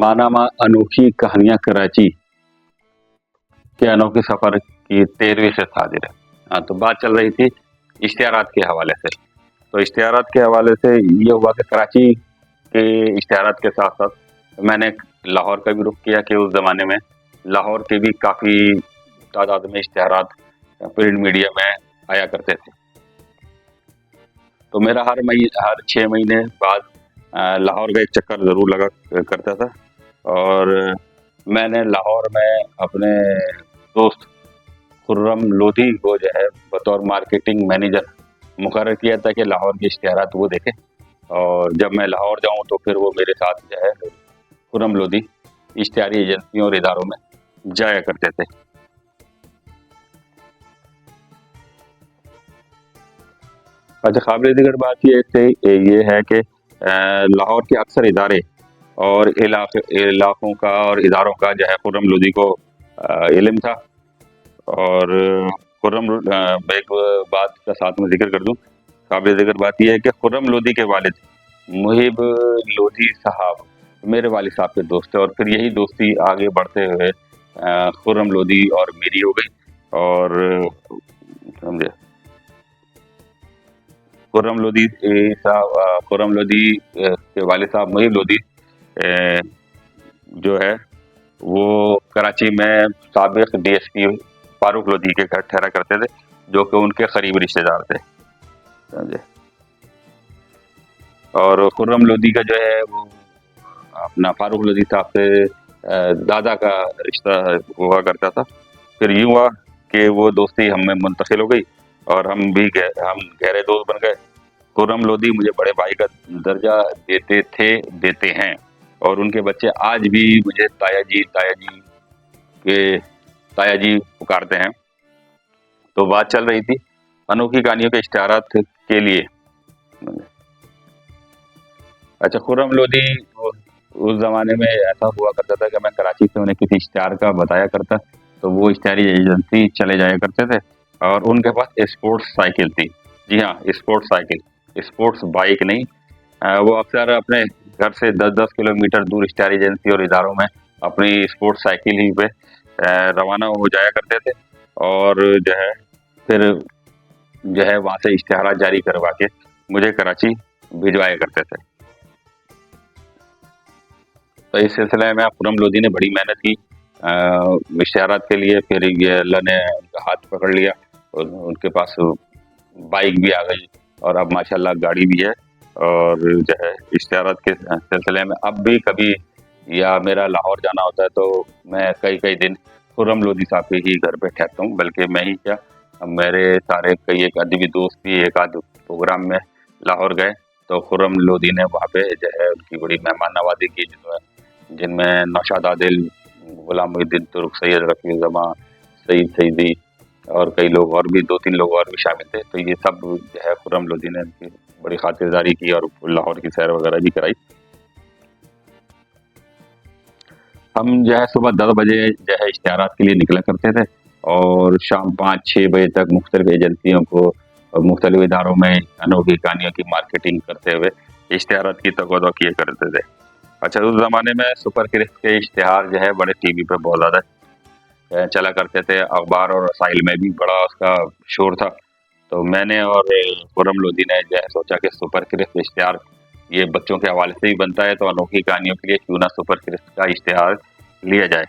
मानामा अनोखी कहानियां कराची के अनोखे सफर की 13वीं से हाजिर है। हाँ, तो बात चल रही थी इश्तिहारात के हवाले से। तो इश्तिहारात के हवाले से ये हुआ कि कराची के इश्तिहारात के साथ साथ मैंने लाहौर का भी रुख किया कि उस ज़माने में लाहौर के भी काफ़ी तादाद में इश्तिहारात प्रिंट मीडिया में आया करते थे। तो मेरा हर 6 महीने बाद लाहौर का एक चक्कर ज़रूर लगा करता था। और मैंने लाहौर में अपने दोस्त खुर्रम लोधी को जो है बतौर मार्केटिंग मैनेजर मुकर्रर किया था कि लाहौर के इश्तिहारात वो देखे, और जब मैं लाहौर जाऊं तो फिर वो मेरे साथ जो है खुर्रम लोधी इश्तिहारी एजेंसियों और इदारों में जाया करते थे। अच्छा, काबिल ज़िक्र बात ये है कि लाहौर के अक्सर इदारे और इलाकों का और इदारों का जो है खुर्रम लोधी को इल्म था। और एक बात का साथ में जिक्र कर दूं, काबिल ज़िक्र बात यह है कि खुर्रम लोधी के वालिद मुहिब लोधी साहब मेरे वालिद साहब के दोस्त थे, और फिर यही दोस्ती आगे बढ़ते हुए खुर्रम लोधी और मेरी हो गई। और समझे, खुर्रम लोधी के वालिद साहब मुहिब लोधी जो है वो कराची में साबिक डीएसपी फारूक लोधी के घर ठहरा करते थे, जो कि उनके करीबी रिश्तेदार थे, समझे। और खुर्रम लोधी का जो है वो अपना फारूक लोधी साहब से दादा का रिश्ता हुआ करता था। फिर यूँ हुआ कि वो दोस्ती हम में मुंतकिल हो गई और हम गहरे दोस्त बन गए। खुर्रम लोधी मुझे बड़े भाई का दर्जा देते हैं, और उनके बच्चे आज भी मुझे ताया जी पुकारते हैं। तो बात चल रही थी अनोखी कहानियों के इश्तिहारात के लिए। अच्छा, खुर्रम लोधी उस ज़माने में ऐसा हुआ करता था कि मैं कराची से उन्हें किसी इश्तिहार का बताया करता, तो वो इश्तिहारी एजेंसी चले जाया करते थे, और उनके पास स्पोर्ट्स साइकिल थी। जी हाँ, स्पोर्ट्स साइकिल, स्पोर्ट्स बाइक नहीं। वो अक्सर अपने घर से 10-10 किलोमीटर दूर इश्तिहारी एजेंसी और इदारों में अपनी स्पोर्ट्स साइकिल ही पे रवाना हो जाया करते थे, और जो है फिर जो है वहाँ से इश्तिहारात जारी करवा के मुझे कराची भिजवाया करते थे। तो इस सिलसिले में खुर्रम लोधी ने बड़ी मेहनत की इश्तिहारात के लिए। फिर ये अल्लाह ने उनका हाथ पकड़ लिया और उनके पास बाइक भी आ गई, और अब माशाल्लाह गाड़ी भी है। और जो है इश्तिहारात के सिलसिले में अब भी कभी या मेरा लाहौर जाना होता है तो मैं कई दिन खुर्रम लोधी साहब के ही घर पे ठहरता हूँ। बल्कि मैं ही क्या, मेरे सारे एक आदमी भी दोस्त भी एक आध प्रोग्राम में लाहौर गए तो खुर्रम लोधी ने वहाँ पे जो है उनकी बड़ी मेहमान नवाजी की, जिनमें नौशाद आदिल, गुलाम मोहिउद्दीन तुर्क, सैयद रफ़ी ज़मां, सईद सईदी और कई लोग और भी 2-3 लोग और भी शामिल थे। तो ये सब जो है खुर्रम लोधी ने उनकी बड़ी खातिरदारी की और लाहौर की सैर वगैरह भी कराई। हम जो है सुबह 10 बजे जो है इश्तिहारात के लिए निकला करते थे, और शाम 5-6 बजे तक मुख्तलिफ एजेंसियों को मुख्तलिफ इदारों में अनोखी कहानियों की मार्केटिंग करते हुए इश्तिहारात की तगोदो किया करते थे। अच्छा, उस ज़माने में सुपर क्रिस्प के इश्तिहार जो है बड़े टीवी पे बहुत ज़्यादा चला करते थे, अखबार और रसाइल में भी बड़ा उसका शोर था। तो मैंने और खुर्रम लोधी ने जो है सोचा कि सुपर क्रिस्प इश्तिहार ये बच्चों के हवाले से ही बनता है, तो अनोखी कहानियों के लिए क्यों ना सुपर क्रिस्प का इश्तिहार लिया जाए।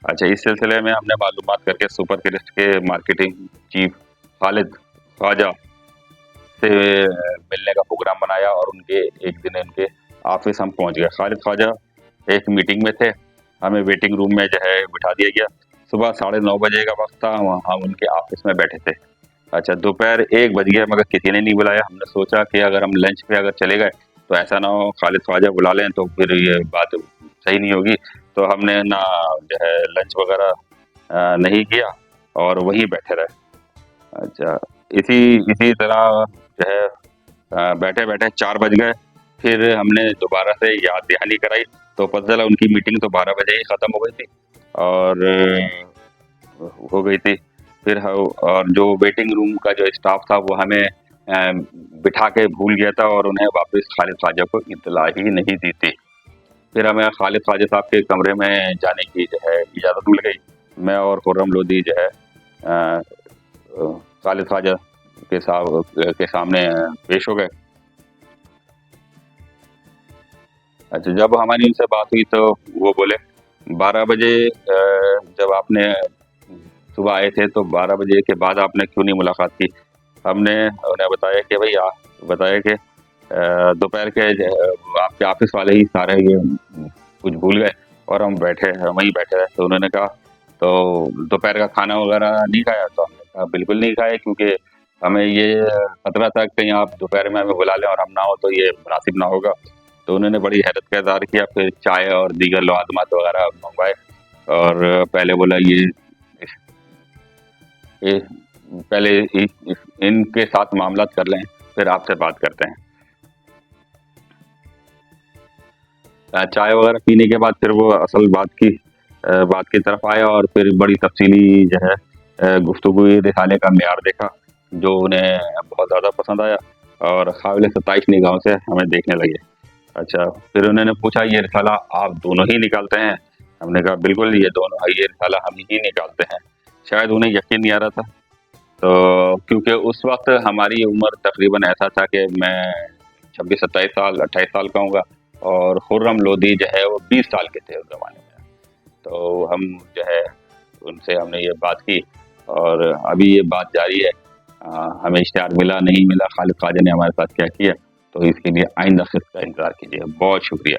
अच्छा, इस सिलसिले में हमने मालूमात करके सुपर क्रिस्प के मार्केटिंग चीफ खालिद ख्वाजा से मिलने का प्रोग्राम बनाया, और एक दिन उनके ऑफिस हम पहुंच गए। खालिद ख्वाजा एक मीटिंग में थे, हमें वेटिंग रूम में जो है बिठा दिया गया। सुबह 9:30 बजे का वक्त था, हम उनके ऑफिस में बैठे थे। अच्छा, दोपहर 1 बज गया मगर किसी ने नहीं बुलाया। हमने सोचा कि अगर हम लंच पे अगर चले गए तो ऐसा ना हो खालिद ख्वाजा बुला लें तो फिर ये बात सही नहीं होगी। तो हमने ना जो है लंच वगैरह नहीं किया और वहीं बैठे रहे। अच्छा, इसी तरह जो है बैठे 4 बज गए। फिर हमने दोबारा से याद दहानी कराई तो पता चला उनकी मीटिंग तो 12 बजे ही ख़त्म हो गई थी, और जो वेटिंग रूम का जो स्टाफ था वो हमें बिठा के भूल गया था, और उन्हें वापस खालिद ख्वाजा को इत्तला ही नहीं दी थी। پھر ہمیں خالد خواجہ صاحب کے کمرے میں جانے کی جو ہے اجازت مل گئی. میں اور خرم لودھی جو ہے خالد خواجہ کے سامنے پیش ہو گئے. اچھا، جب ہماری ان سے بات ہوئی تو وہ بولے 12 بجے جب آپ نے صبح آئے تھے تو 12 بجے کے بعد آپ نے کیوں نہیں ملاقات کی؟ ہم نے انہیں بتایا کہ بھائی بتایا کہ دوپہر کے آپ کے آفس والے ہی سارے یہ کچھ بھول گئے اور ہم وہیں بیٹھے رہے. تو انہوں نے کہا تو دوپہر کا کھانا وغیرہ نہیں کھایا؟ تو ہم نے کہا بالکل نہیں کھایا، کیونکہ ہمیں یہ خطرہ تھا کہیں آپ دوپہر میں ہمیں بلا لیں اور ہم نہ ہو تو یہ مناسب نہ ہوگا. تو انہوں نے بڑی حیرت کا اظہار کیا. پھر چائے اور دیگر لوازمات وغیرہ منگوائے اور پہلے بولا پہلے ان کے ساتھ معاملات کر لیں، پھر آپ سے بات کرتے ہیں. چائے وغیرہ پینے کے بعد پھر وہ اصل بات کی طرف آیا اور پھر بڑی تفصیلی جو ہے گفتگو رسالے کا معیار دیکھا، جو انہیں بہت زیادہ پسند آیا اور قابل 27 نگاہوں سے ہمیں دیکھنے لگے. اچھا، پھر انہوں نے پوچھا یہ رسالہ آپ دونوں ہی نکالتے ہیں؟ ہم نے کہا بالکل یہ رسالہ ہم ہی نکالتے ہیں. شاید انہیں یقین نہیں آ رہا تھا، تو کیونکہ اس وقت ہماری عمر تقریباً ایسا تھا کہ میں 26 27 سال 28 سال کا ہوں گا اور خرم لودھی جو ہے وہ 20 سال کے تھے اس زمانے میں. تو ہم جو ہے ان سے ہم نے یہ بات کی اور ابھی یہ بات جاری ہے. ہمیں اشتہار ملا نہیں ملا، خالد خواجہ نے ہمارے ساتھ کیا کیا، تو اس کے لیے آئندہ قسط کا انتظار کیجیے. بہت شکریہ.